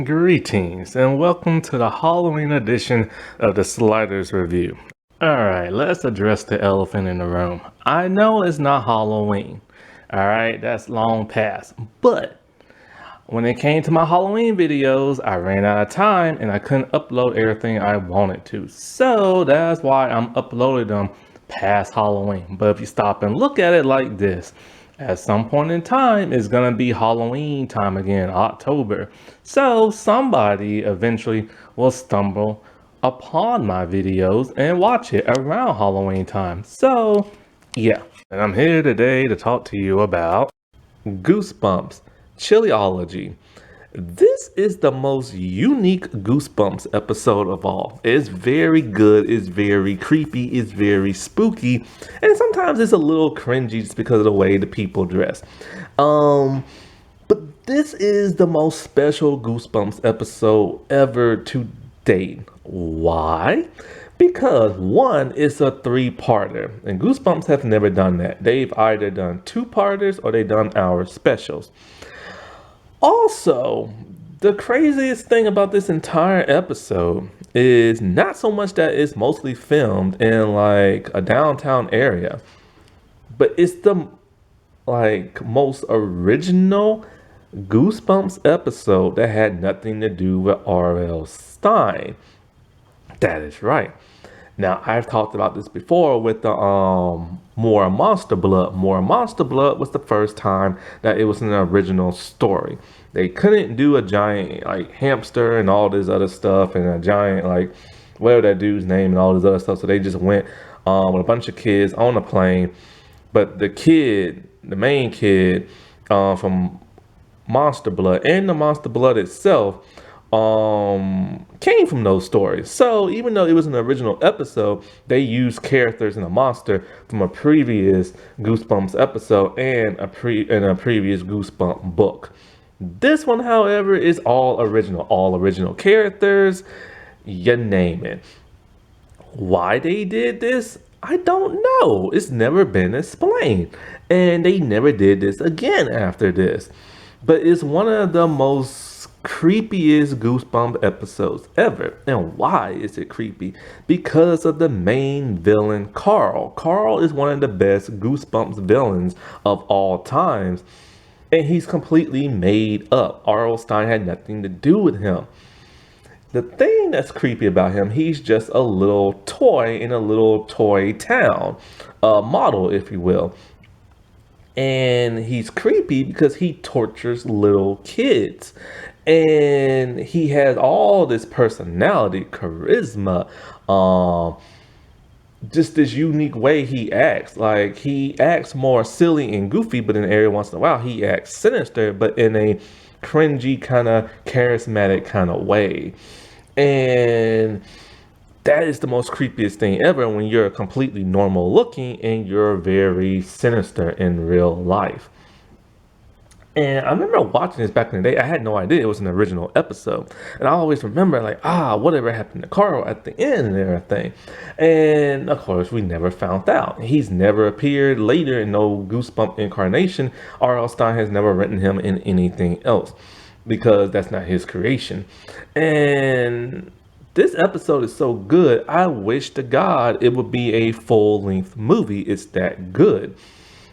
Greetings and welcome to the Halloween edition of the Sliders Review. Alright, let's address the elephant in the room. I know it's not Halloween. Alright, that's long past. But when it came to my Halloween videos, I ran out of time and I couldn't upload everything I wanted to. So that's why I'm uploading them past Halloween. But if you stop and look at it like this, at some point in time, it's gonna be Halloween time again, October. So somebody eventually will stumble upon my videos and watch it around Halloween time. So yeah, and I'm here today to talk to you about Goosebumps, Chilogy. This is the most unique Goosebumps episode of all. It's very good, it's very creepy, it's very spooky, and sometimes it's a little cringy just because of the way the people dress. But this is the most special Goosebumps episode ever to date. Why? Because one, it's a three-parter, and Goosebumps have never done that. They've either done two-parters or they've done hour specials. Also, the craziest thing about this entire episode is not so much that it's mostly filmed in like a downtown area, but it's the most original Goosebumps episode that had nothing to do with R.L. Stine. That is right. Now, I've talked about this before with the More Monster Blood. More Monster Blood was the first time that it was an original story. They couldn't do a giant like hamster and all this other stuff and a giant like whatever that dude's name and all this other stuff. So they just went with a bunch of kids on a plane. But the main kid from Monster Blood and the Monster Blood itself came from those stories. So even though it was an original episode, they used characters in a monster from a previous Goosebumps episode and a previous Goosebump book. This one, however, is all original characters, you name it. Why they did this, I don't know. It's never been explained. And they never did this again after this. But it's one of the most creepiest Goosebump episodes ever. And why is it creepy? Because of the main villain, Karl. Karl is one of the best Goosebumps villains of all times. And he's completely made up. R.L. Stine had nothing to do with him. The thing that's creepy about him, he's just a little toy in a little toy town. A model, if you will. And he's creepy because he tortures little kids. And he has all this personality, charisma, just this unique way he acts. Like, he acts more silly and goofy, but then every once in a while he acts sinister, but in a cringy kind of charismatic kind of way. And that is the most creepiest thing ever when you're completely normal looking and you're very sinister in real life. And I remember watching this back in the day. I had no idea it was an original episode. And I always remember like, whatever happened to Karl at the end and everything. And of course, we never found out. He's never appeared later in no Goosebump incarnation. R.L. Stine has never written him in anything else because that's not his creation. And this episode is so good, I wish to God it would be a full-length movie. It's that good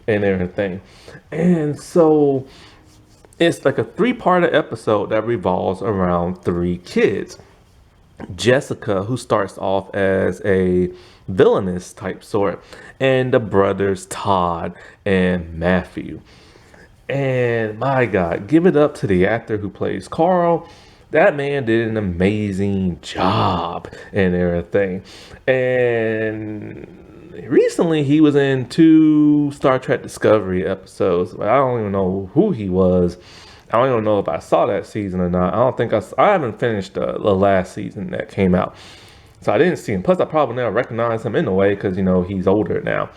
and everything. And so it's like a three-parter episode that revolves around three kids. Jessica, who starts off as a villainous type sort, and the brothers Todd and Matthew. And my God, give it up to the actor who plays Karl. That man did an amazing job and everything. And recently he was in 2 Star Trek Discovery episodes. I don't even know who he was. I don't even know if I saw that season or not. I haven't finished the last season that came out. So I didn't see him. Plus, I probably never recognized him in a way because, he's older now.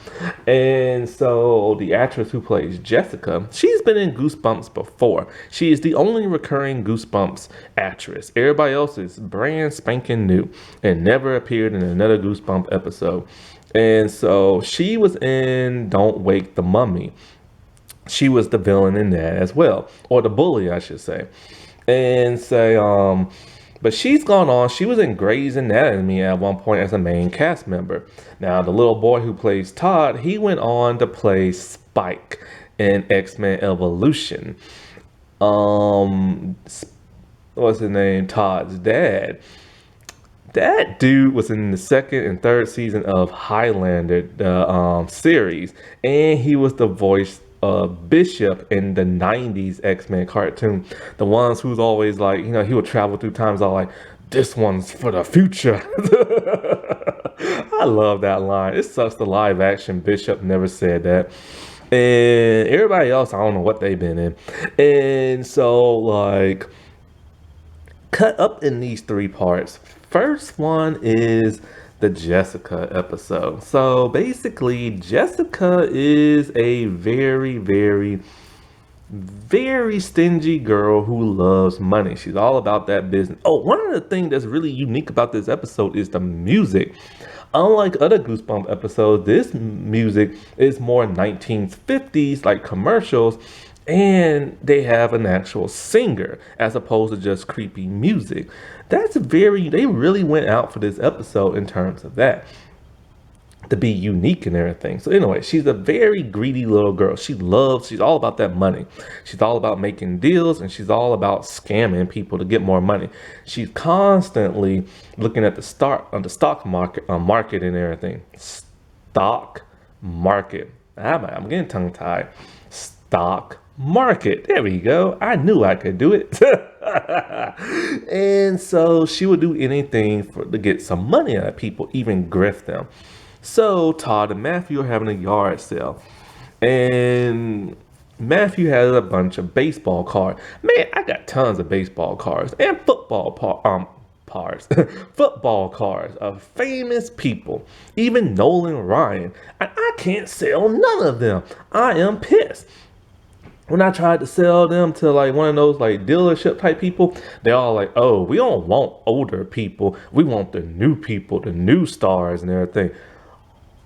And so the actress who plays Jessica, she's been in Goosebumps before. She is the only recurring Goosebumps actress. Everybody else is brand spanking new and never appeared in another Goosebump episode. And so she was in Don't Wake the Mummy. She was the villain in that as well. Or the bully, I should say. and say, but she's gone on. She was in Grey's Anatomy at one point as a main cast member. Now, the little boy who plays Todd, he went on to play Spike in X-Men Evolution. Um, what's his name? Todd's dad. That dude was in the second and third season of Highlander, the series, and he was the voice of Bishop in the '90s X-Men cartoon. The ones who's always like, he would travel through times all like, "This one's for the future." I love that line. It sucks the live action Bishop never said that. And everybody else, I don't know what they've been in. And so, like, cut up in these three parts. First one is the Jessica episode. So basically, Jessica is a very, very, very stingy girl who loves money. She's all about that business. Oh, one of the things that's really unique about this episode is the music. Unlike other Goosebump episodes, this music is more 1950s, like commercials, and they have an actual singer as opposed to just creepy music. They really went out for this episode in terms of that, to be unique and everything. So anyway, she's a very greedy little girl. She's all about that money. She's all about making deals, and she's all about scamming people to get more money. She's constantly looking at the stock market and everything. Stock market. I'm getting tongue tied. Stock market. There we go. I knew I could do it. And so she would do anything to get some money out of people, even grift them. So Todd and Matthew are having a yard sale, and Matthew has a bunch of baseball cards. Man, I got tons of baseball cards and cards, football cards of famous people, even Nolan Ryan, and I can't sell none of them. I am pissed. When I tried to sell them to like one of those like dealership type people, they're all like, "Oh, we don't want older people. We want the new people, the new stars and everything."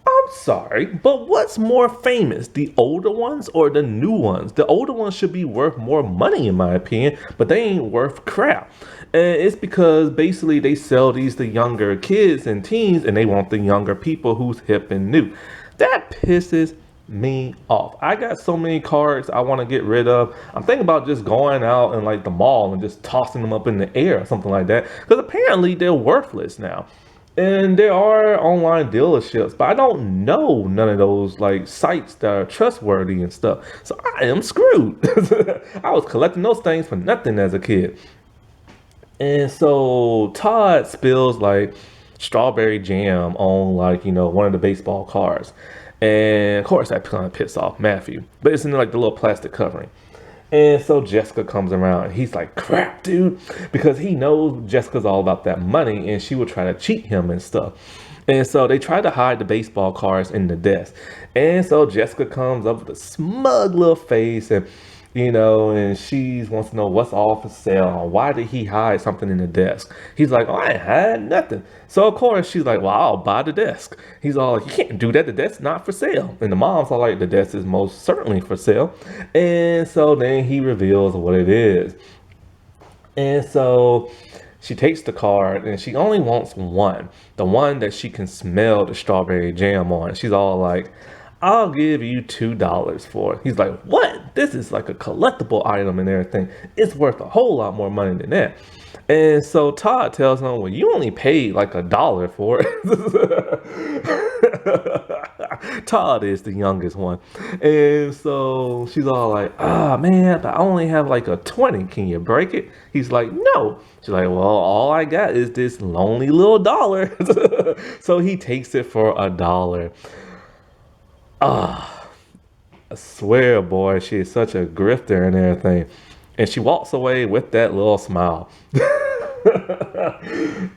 I'm sorry, but what's more famous, the older ones or the new ones? The older ones should be worth more money in my opinion, but they ain't worth crap. And it's because basically they sell these to younger kids and teens, and they want the younger people who's hip and new. That pisses me off. I got so many cards I want to get rid of. I'm thinking about just going out in like the mall and just tossing them up in the air or something like that, because apparently they're worthless now. And there are online dealerships, but I don't know none of those like sites that are trustworthy and stuff. So I am screwed. I was collecting those things for nothing as a kid. And so Todd spills like strawberry jam on like, one of the baseball cards. And of course that kind of pissed off Matthew. But it's in like the little plastic covering. And so Jessica comes around and he's like, "Crap, dude," because he knows Jessica's all about that money and she would try to cheat him and stuff. And so they try to hide the baseball cards in the desk. And so Jessica comes up with a smug little face and and she wants to know what's all for sale and why did he hide something in the desk. He's like, "Oh, I ain't hide nothing." So of course she's like, "Well, I'll buy the desk." He's all like, "You can't do that. The desk's not for sale." And the mom's all like, "The desk is most certainly for sale." And so then he reveals what it is. And so she takes the card and she only wants one, the one that she can smell the strawberry jam on. She's all like, "I'll give you $2 for it." He's like, "What? This is like a collectible item and everything. It's worth a whole lot more money than that." And so Todd tells him, "Well, you only paid like $1 for it." Todd is the youngest one. And so she's all like, "Ah, man, but I only have like a 20. Can you break it?" He's like, "No." She's like, "Well, all I got is this lonely little dollar." So he takes it for $1. Ah, I swear, boy, she is such a grifter and everything. And she walks away with that little smile.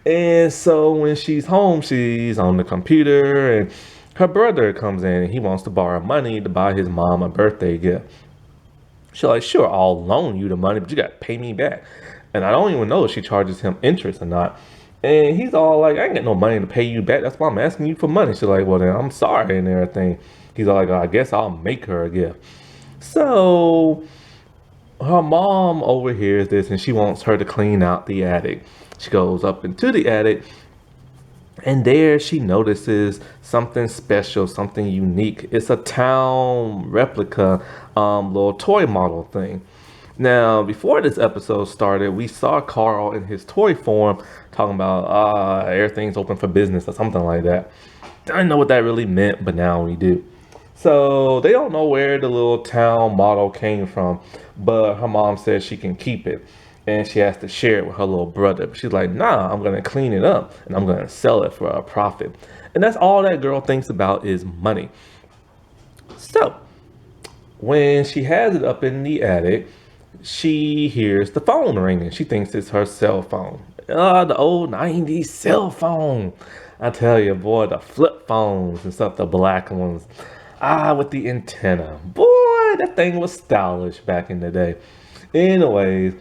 And so when she's home, she's on the computer and her brother comes in and he wants to borrow money to buy his mom a birthday gift. She's like, "Sure, I'll loan you the money, but you got to pay me back." And I don't even know if she charges him interest or not. And he's all like, "I ain't got no money to pay you back. That's why I'm asking you for money." She's like, "Well, then I'm sorry," and everything. He's all like, "I guess I'll make her a gift." So Her mom overhears this and she wants her to clean out the attic. She goes up into the attic and there she notices something special, something unique. It's a town replica, little toy model thing. Now, before this episode started, we saw Carl in his toy form talking about everything's open for business or something like that. Didn't know what that really meant, but now we do. So they don't know where the little town model came from, but her mom says she can keep it. And she has to share it with her little brother. But she's like, nah, I'm gonna clean it up and I'm gonna sell it for a profit. And that's all that girl thinks about is money. So when she has it up in the attic, she hears the phone ringing. She thinks it's her cell phone. The old 90s cell phone. I tell you, boy, the flip phones and stuff, the black ones. With the antenna. Boy, that thing was stylish back in the day. Anyways,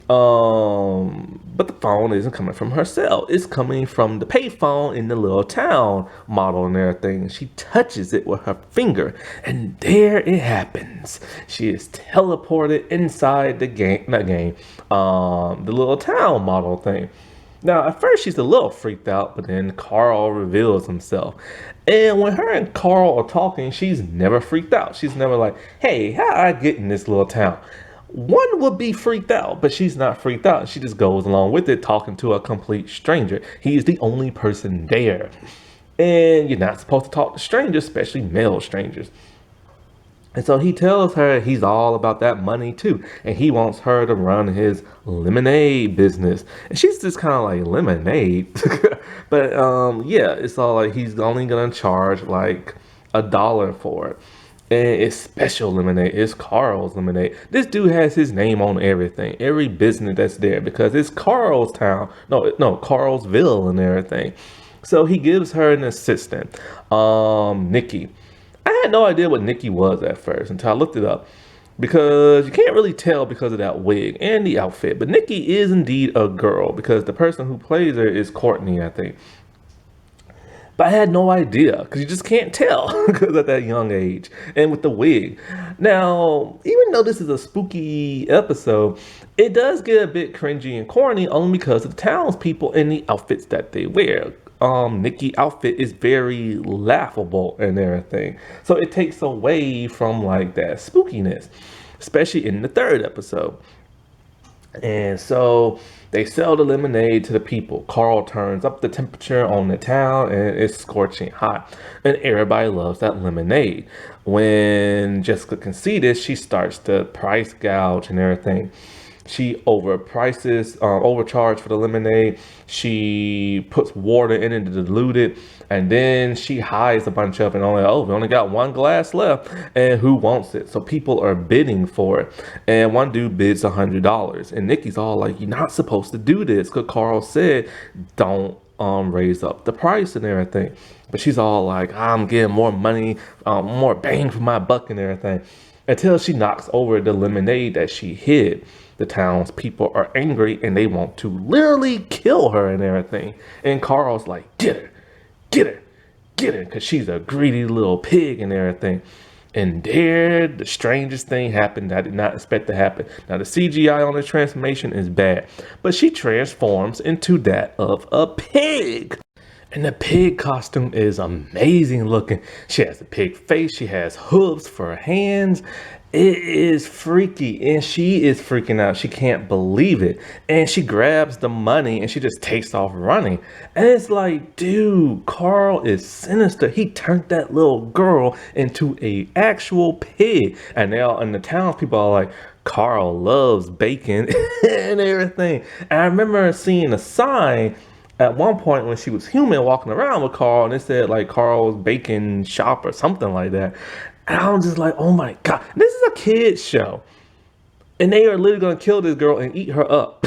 but the phone isn't coming from her cell. It's coming from the payphone in the little town model and everything. She touches it with her finger, and there it happens. She is teleported inside the game, not game, the little town model thing. Now, at first, she's a little freaked out, but then Karl reveals himself. And when her and Karl are talking, she's never freaked out. She's never like, hey, how I get in this little town? One would be freaked out, but she's not freaked out. She just goes along with it, talking to a complete stranger. He is the only person there. And you're not supposed to talk to strangers, especially male strangers. And so he tells her he's all about that money too. And he wants her to run his lemonade business. And she's just kind of like, lemonade? But yeah, it's all like he's only going to charge like $1 for it. And it's special lemonade. It's Karl's lemonade. This dude has his name on everything. Every business that's there because it's Karl's town. No, Karlsville and everything. So he gives her an assistant, Nikki. I had no idea what Nikki was at first until I looked it up because you can't really tell because of that wig and the outfit. But Nikki is indeed a girl because the person who plays her is Courtney, I think. But I had no idea because you just can't tell because at that young age and with the wig. Now, even though this is a spooky episode, it does get a bit cringy and corny only because of the townspeople and the outfits that they wear. Nikki outfit is very laughable and everything. So it takes away from like that spookiness, especially in the third episode. And so they sell the lemonade to the people. Karl turns up the temperature on the town and it's scorching hot. And everybody loves that lemonade. When Jessica can see this, she starts to price gouge and everything. She overcharged for the lemonade. She puts water in it to dilute it. And then she hides a bunch of it. And we only got one glass left. And who wants it? So people are bidding for it. And one dude bids $100. And Nikki's all like, you're not supposed to do this. Because Karl said, don't raise up the price and everything. But she's all like, I'm getting more money, more bang for my buck and everything. Until she knocks over the lemonade that she hid. The townspeople are angry and they want to literally kill her and everything. And Karl's like, get her, get her, get her, because she's a greedy little pig and everything. And there, the strangest thing happened that I did not expect to happen. Now, the CGI on the transformation is bad, but she transforms into that of a pig. And the pig costume is amazing looking. She has a pig face. She has hooves for hands. It is freaky. And she is freaking out. She can't believe it. And she grabs the money and she just takes off running. And it's like, dude, Karl is sinister. He turned that little girl into a actual pig. And the townspeople are like, Karl loves bacon and everything. And I remember seeing a sign at one point when she was human walking around with Karl and it said like Karl's bacon shop or something like that. And I was just like, oh my God, this is a kid's show. And they are literally going to kill this girl and eat her up.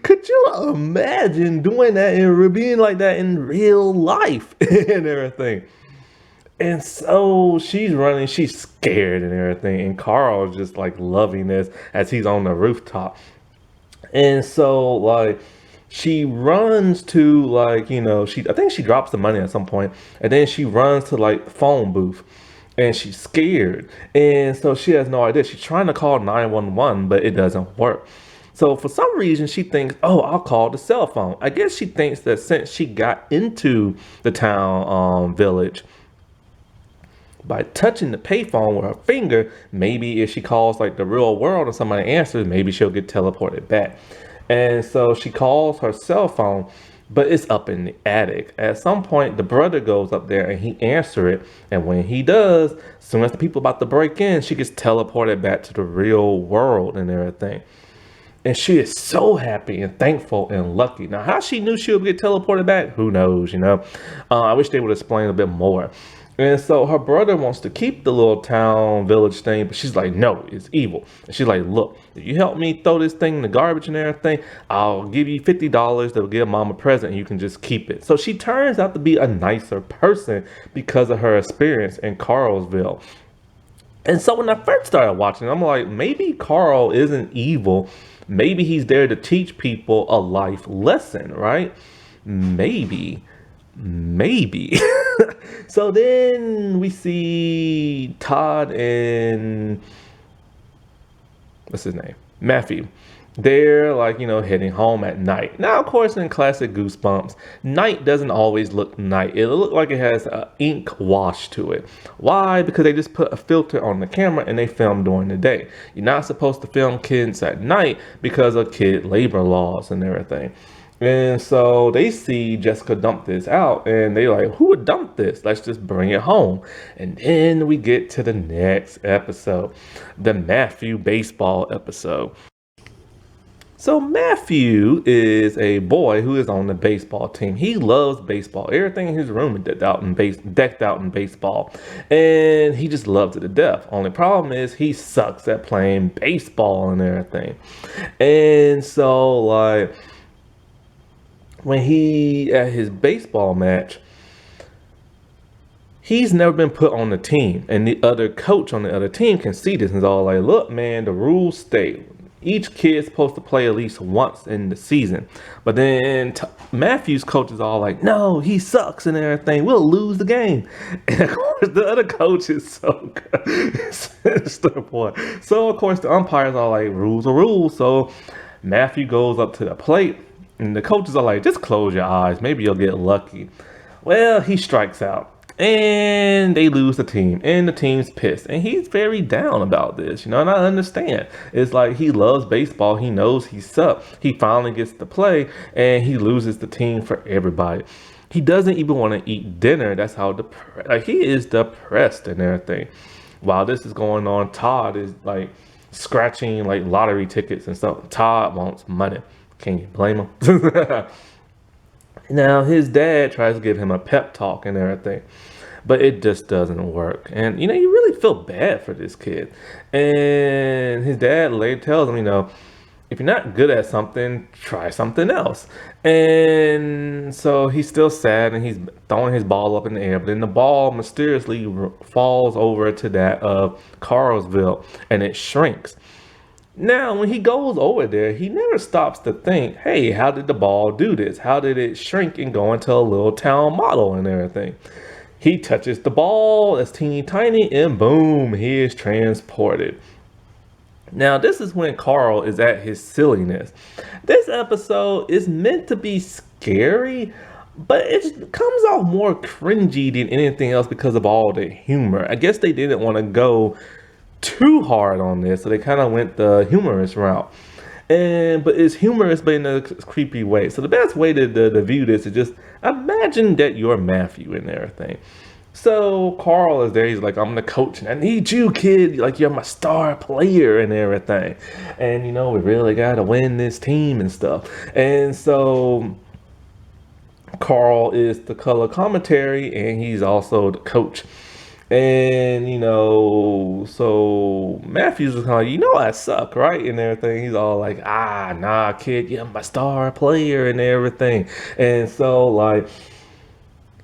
Could you imagine doing that and being like that in real life and everything? And so she's running, she's scared and everything. And Karl's just like loving this as he's on the rooftop. And so like she runs to like, I think she drops the money at some point. And then she runs to like the phone booth. and she's scared. And so she has no idea. She's trying to call 911, but it doesn't work. So for some reason, she thinks, oh, I'll call the cell phone. I guess she thinks that since she got into the town village by touching the payphone with her finger, maybe if she calls like the real world and somebody answers, maybe she'll get teleported back. And so she calls her cell phone, but it's up in the attic. At some point, the brother goes up there and he answers it. And when he does, as soon as the people about to break in, she gets teleported back to the real world and everything. And she is so happy and thankful and lucky. Now, how she knew she would get teleported back, who knows, you know? I wish they would explain a bit more. And so her brother wants to keep the little town village thing, but she's like, no, it's evil. And she's like, look, if you help me throw this thing in the garbage and everything, I'll give you $50 that will give mom a present and you can just keep it. So she turns out to be a nicer person because of her experience in Carlsville. And so when I first started watching, I'm like, maybe Karl isn't evil. Maybe he's there to teach people a life lesson, right? Maybe. So then we see Todd and what's his name? Matthew. They're like, heading home at night. Now, of course, in classic Goosebumps, night doesn't always look night. It'll look like it has an ink wash to it. Why? Because they just put a filter on the camera and they film during the day. You're not supposed to film kids at night because of kid labor laws and everything. And so they see Jessica dump this out and they like, who would dump this? Let's just bring it home. And then we get to the next episode, the Matthew baseball episode. So Matthew is a boy who is on the baseball team. He loves baseball. Everything in his room is decked out in baseball. And he just loves it to death. Only problem is he sucks at playing baseball and everything. And so like when he at his baseball match, he's never been put on the team. And the other coach on the other team can see this and is all like, look, man, the rules state each kid's supposed to play at least once in the season. But then Matthew's coach is all like, no, he sucks and everything. We'll lose the game. And of course, the other coach is so good. Boy. So, of course, the umpires are like, rules are rules. So Matthew goes up to the plate. And the coaches are like, just close your eyes. Maybe you'll get lucky. Well, he strikes out. And they lose the team, and the team's pissed, and he's very down about this, and I understand. It's like he loves baseball, he knows he sucks. He finally gets to play, and he loses the team for everybody. He doesn't even want to eat dinner. That's how he is depressed and everything. While this is going on, Todd is like scratching like lottery tickets and stuff. Todd wants money. Can you blame him? Now, his dad tries to give him a pep talk and everything, but it just doesn't work. And, you really feel bad for this kid. And his dad later tells him, if you're not good at something, try something else. And so he's still sad and he's throwing his ball up in the air, but then the ball mysteriously falls over to that of Carlsville and it shrinks. Now, when he goes over there, he never stops to think, hey, how did the ball do this? How did it shrink and go into a little town model and everything? He touches the ball, it's teeny tiny, and boom, he is transported. Now, this is when Karl is at his silliness. This episode is meant to be scary, but it comes off more cringy than anything else because of all the humor. I guess they didn't want to go too hard on this, so they kind of went the humorous route. But it's humorous but in a creepy way. So the best way to view this is just imagine that you're Matthew and everything. So Karl is there, he's like, I'm the coach and I need you, kid, like you're my star player and everything, and we really gotta win this team and stuff. And so Karl is the color commentary and he's also the coach. And, so Matthews was kind of like, I suck, right? And everything. He's all like, nah, kid, you're my star player and everything. And so, like,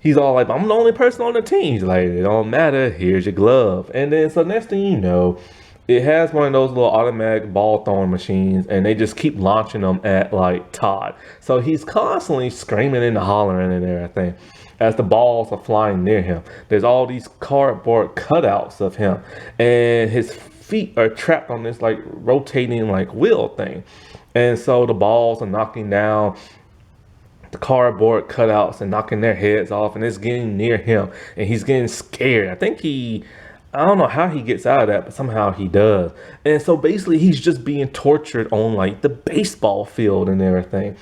he's all like, I'm the only person on the team. He's like, it don't matter. Here's your glove. And then, so next thing you know, it has one of those little automatic ball throwing machines, and they just keep launching them at, like, Todd. So he's constantly screaming and hollering and everything. as the balls are flying near him. There's all these cardboard cutouts of him, and his feet are trapped on this like rotating like wheel thing. And so the balls are knocking down the cardboard cutouts and knocking their heads off, and it's getting near him, and he's getting scared. I don't know how he gets out of that, but somehow he does. And so basically, he's just being tortured on like the baseball field and everything.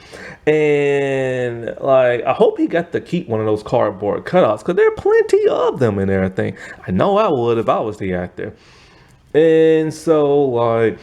And like, I hope he got to keep one of those cardboard cutouts because there are plenty of them and everything. I know I would if I was the actor. And so, like,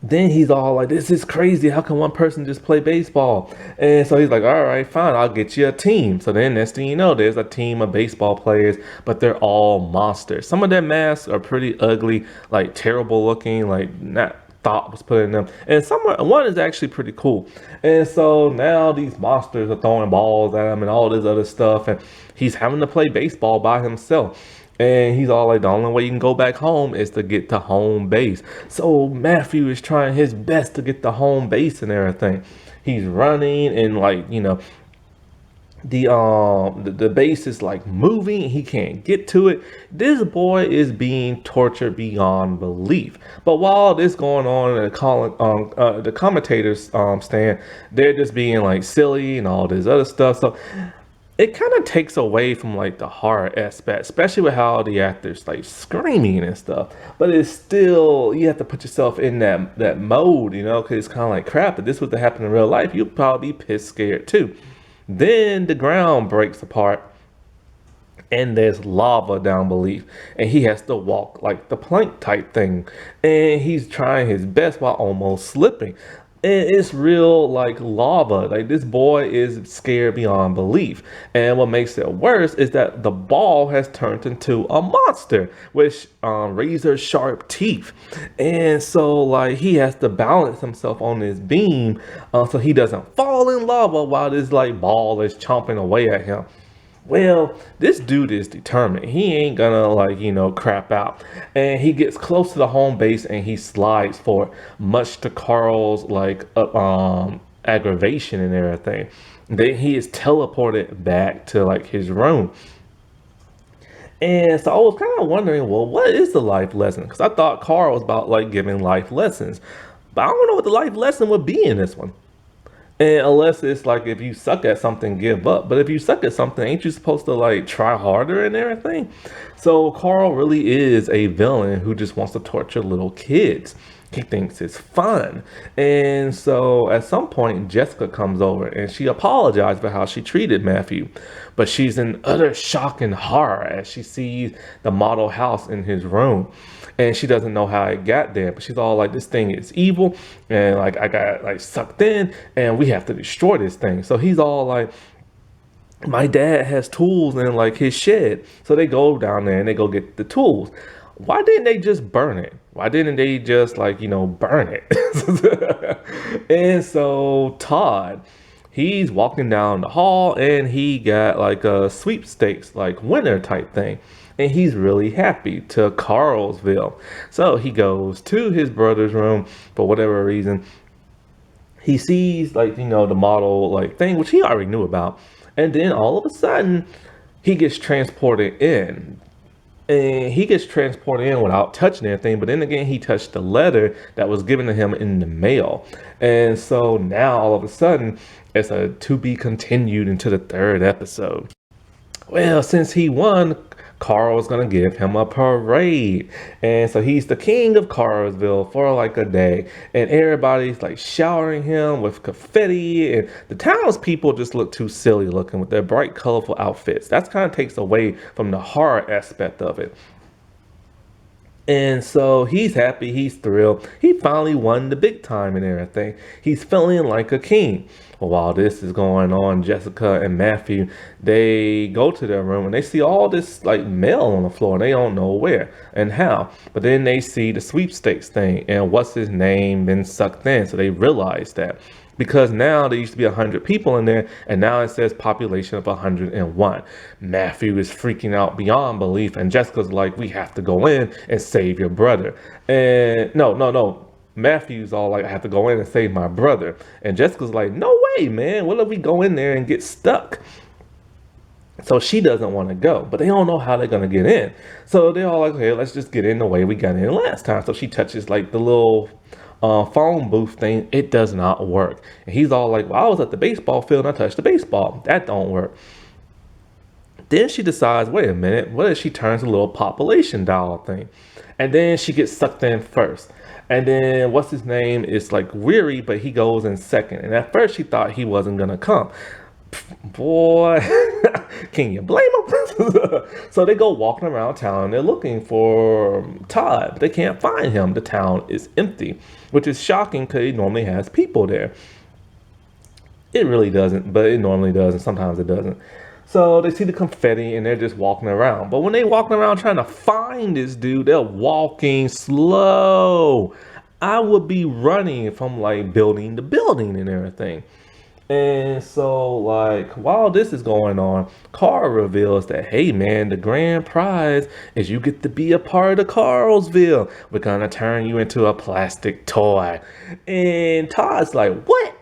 then he's all like, this is crazy. How can one person just play baseball? And so he's like, all right, fine, I'll get you a team. So then next thing you know, there's a team of baseball players, but they're all monsters. Some of their masks are pretty ugly, like terrible looking, like not thought was put in them. And one is actually pretty cool. And so now these monsters are throwing balls at him and all this other stuff. And he's having to play baseball by himself. And he's all like, the only way you can go back home is to get to home base. So Matthew is trying his best to get to home base and everything. He's running and like, the base is like moving. He can't get to it. This boy is being tortured beyond belief. But while this going on, the commentators stand, they're just being like silly and all this other stuff. So it kind of takes away from like the horror aspect, especially with how the actors like screaming and stuff. But it's still, you have to put yourself in that mode, because it's kind of like, crap, if this was to happen in real life, you'd probably be pissed scared too. Then the ground breaks apart and there's lava down beneath, and he has to walk like the plank type thing, and he's trying his best while almost slipping. And it's real like lava. Like, this boy is scared beyond belief. And what makes it worse is that the ball has turned into a monster with razor sharp teeth. And so like he has to balance himself on this beam so he doesn't fall in lava while this like ball is chomping away at him. Well, this dude is determined. He ain't gonna like, crap out. And he gets close to the home base and he slides for it, much to Carl's like aggravation and everything. Then he is teleported back to like his room. And so I was kind of wondering, well, what is the life lesson? Because I thought Karl was about like giving life lessons. But I don't know what the life lesson would be in this one. And unless it's like, if you suck at something, give up. But if you suck at something, ain't you supposed to like try harder and everything? So Karl really is a villain who just wants to torture little kids. He thinks it's fun. And so at some point, Jessica comes over and she apologized for how she treated Matthew. But she's in utter shock and horror as she sees the model house in his room. And she doesn't know how it got there, but she's all like, this thing is evil, and like I got like sucked in, and we have to destroy this thing. So he's all like, my dad has tools in like his shed. So they go down there and they go get the tools. Why didn't they just burn it? Why didn't they just like, burn it? And so Todd, he's walking down the hall and he got like a sweepstakes, like winner type thing. And he's really happy to Carlsville. So he goes to his brother's room for whatever reason. He sees like, the model like thing, which he already knew about. And then all of a sudden he gets transported in. And he gets transported in without touching anything. But then again, he touched the letter that was given to him in the mail. And so now all of a sudden it's a to be continued into the 3rd episode. Well, since he won, Karl was going to give him a parade. And so he's the king of Carlsville for like a day. And everybody's like showering him with confetti. And the townspeople just look too silly looking with their bright, colorful outfits. That kind of takes away from the horror aspect of it. And so he's happy, he's thrilled. He finally won the big time and everything. He's feeling like a king. Well, while this is going on, Jessica and Matthew, they go to their room and they see all this like mail on the floor and they don't know where and how. But then they see the sweepstakes thing and what's his name been sucked in. So they realize that. Because now there used to be 100 people in there, and now it says population of 101. Matthew is freaking out beyond belief, and Jessica's like, we have to go in and save your brother. And no. Matthew's all like, I have to go in and save my brother. And Jessica's like, no way, man. What if we go in there and get stuck? So she doesn't want to go, but they don't know how they're gonna get in. So they're all like, okay, let's just get in the way we got in last time. So she touches like the little phone booth thing. It does not work. And he's all like, well, I was at the baseball field and I touched the baseball. That don't work. Then she decides, wait a minute, what if she turns a little population doll thing? And then she gets sucked in first. And then what's his name is like weary, but he goes in second. And at first she thought he wasn't gonna come. Boy, can you blame them? So they go walking around town. They're looking for Todd, but they can't find him. The town is empty, which is shocking because he normally has people there. It really doesn't, but it normally does, and sometimes it doesn't. So they see the confetti and they're just walking around. But when they walking around trying to find this dude, they're walking slow. I would be running from like building to building and everything. And so, like, while this is going on, Carl reveals that, hey, man, the grand prize is you get to be a part of Carlsville. We're gonna turn you into a plastic toy. And Todd's like, what?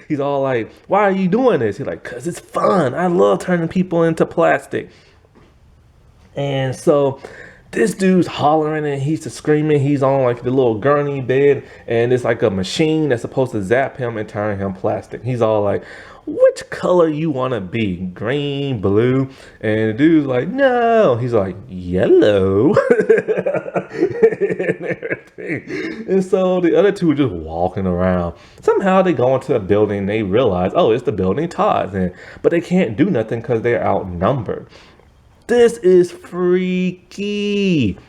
He's all like, why are you doing this? He's like, cause it's fun. I love turning people into plastic. And so this dude's hollering and he's screaming. He's on like the little gurney bed, and it's like a machine that's supposed to zap him and turn him plastic. He's all like, which color you want to be? Green, blue? And the dude's like, no. He's like, yellow. And everything. And so the other two are just walking around. Somehow they go into a building. They realize, oh, it's the building Todd's in. But they can't do nothing because they're outnumbered. This is freaky.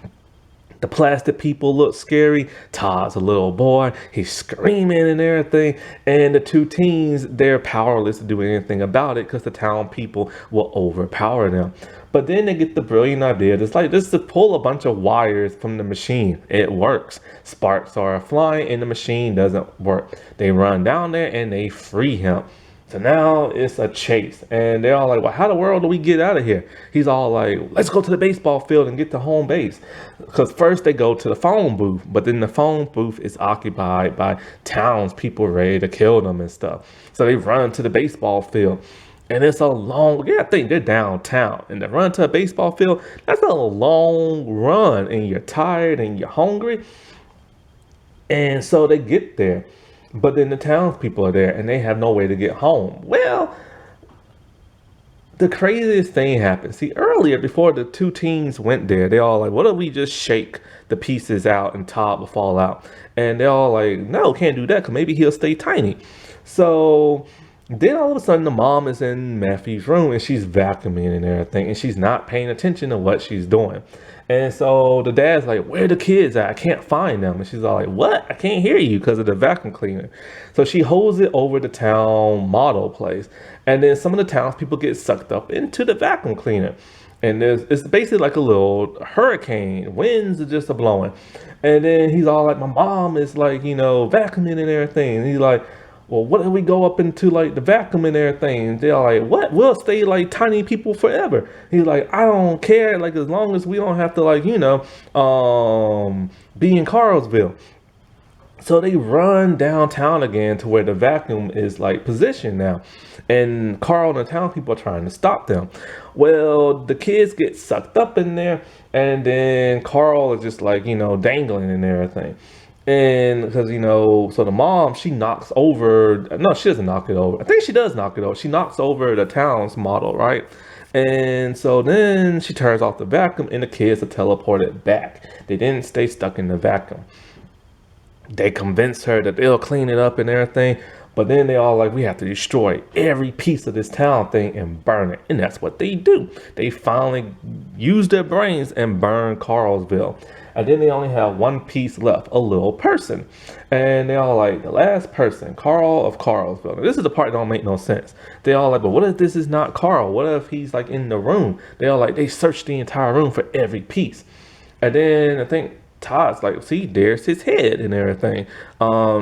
The plastic people look scary. Todd's a little boy. He's screaming and everything. And the two teens, they're powerless to do anything about it because the town people will overpower them. But then they get the brilliant idea. It's like just to pull a bunch of wires from the machine. It works. Sparks are flying and the machine doesn't work. They run down there and they free him. So now it's a chase, and they're all like, well, how the world do we get out of here? He's all like, let's go to the baseball field and get to home base. Because first they go to the phone booth, but then the phone booth is occupied by townspeople ready to kill them and stuff. So they run to the baseball field. And it's a long, yeah, I think they're downtown. And to run to a baseball field, that's a long run. And you're tired and you're hungry. And so they get there. But then the townspeople are there and they have no way to get home. Well, the craziest thing happened. See, earlier, before the two teens went there, they all like, what if we just shake the pieces out and Todd will fall out? And they're all like, no, can't do that because maybe he'll stay tiny. So then all of a sudden the mom is in Matthew's room and she's vacuuming and everything. And she's not paying attention to what she's doing. And so the dad's like, where are the kids at? I can't find them. And she's all like, what? I can't hear you because of the vacuum cleaner. So she holds it over the town model place. And then some of the townspeople get sucked up into the vacuum cleaner. And it's basically like a little hurricane. Winds are just blowing. And then he's all like, my mom is like, vacuuming and everything. And he's like, well, what if we go up into like the vacuum and everything? And they're like, what? We'll stay like tiny people forever. He's like, I don't care. Like, as long as we don't have to like, be in Carlsville. So they run downtown again to where the vacuum is like positioned now. And Carl and the town people are trying to stop them. Well, the kids get sucked up in there. And then Carl is just like, dangling and everything. And because, so the mom, she knocks over, no, she doesn't knock it over. I think she does knock it over. She knocks over the town's model, right? And so then she turns off the vacuum and the kids are teleported back. They didn't stay stuck in the vacuum. They convince her that they'll clean it up and everything. But then they all like, we have to destroy every piece of this town thing and burn it. And that's what they do. They finally use their brains and burn Carlsville. And then they only have one piece left, a little person. And they all like, the last person, Karl of Carlsville. Now, this is the part that don't make no sense. They all like, but what if this is not Karl? What if he's like in the room? They all like, they searched the entire room for every piece. And then I think Todd's like, see, there's his head and everything.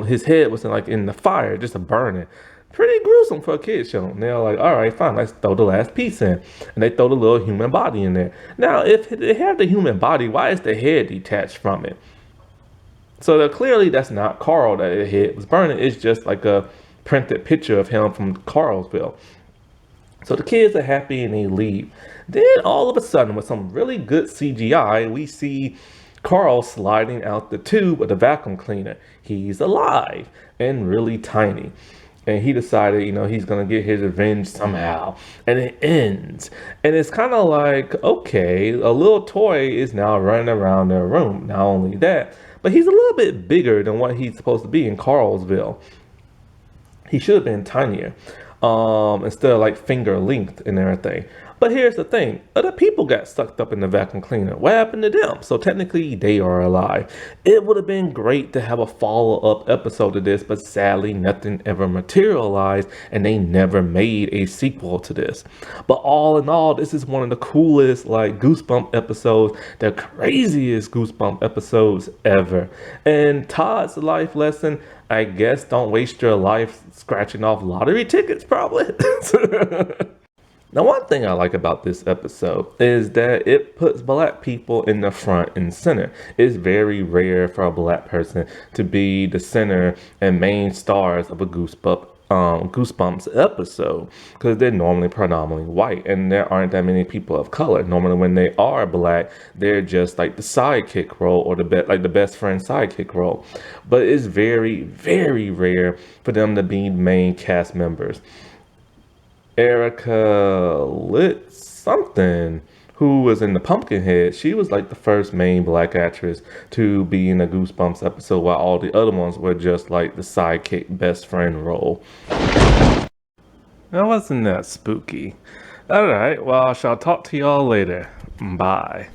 His head was in the fire, just a burning. Pretty gruesome for a kid show. And they're like, all right, fine, let's throw the last piece in. And they throw the little human body in there. Now, if they have the human body, why is the head detached from it? So clearly that's not Karl that the head was burning. It's just like a printed picture of him from Carlsville. So the kids are happy and they leave. Then all of a sudden, with some really good CGI, we see Carl sliding out the tube with the vacuum cleaner. He's alive and really tiny. And he decided, he's gonna get his revenge somehow. And it ends. And it's kind of like, okay, a little toy is now running around their room. Not only that, but he's a little bit bigger than what he's supposed to be in Carlsville. He should have been tinier, instead of like finger length and everything. But here's the thing: other people got sucked up in the vacuum cleaner. What happened to them? So technically, they are alive. It would have been great to have a follow-up episode to this, but sadly, nothing ever materialized, and they never made a sequel to this. But all in all, this is one of the coolest, like, Goosebump episodes, the craziest Goosebump episodes ever. And Todd's life lesson: I guess don't waste your life scratching off lottery tickets, probably. Now, one thing I like about this episode is that it puts black people in the front and center. It's very rare for a black person to be the center and main stars of a Goosebumps episode, because they're normally predominantly white and there aren't that many people of color. Normally when they are black, they're just like the sidekick role, or the best friend sidekick role. But it's very, very rare for them to be main cast members. Erica Lit something, who was in the Pumpkinhead, she was like the first main black actress to be in a Goosebumps episode, while all the other ones were just like the sidekick best friend role. That wasn't that spooky. Alright, well, I shall talk to y'all later. Bye.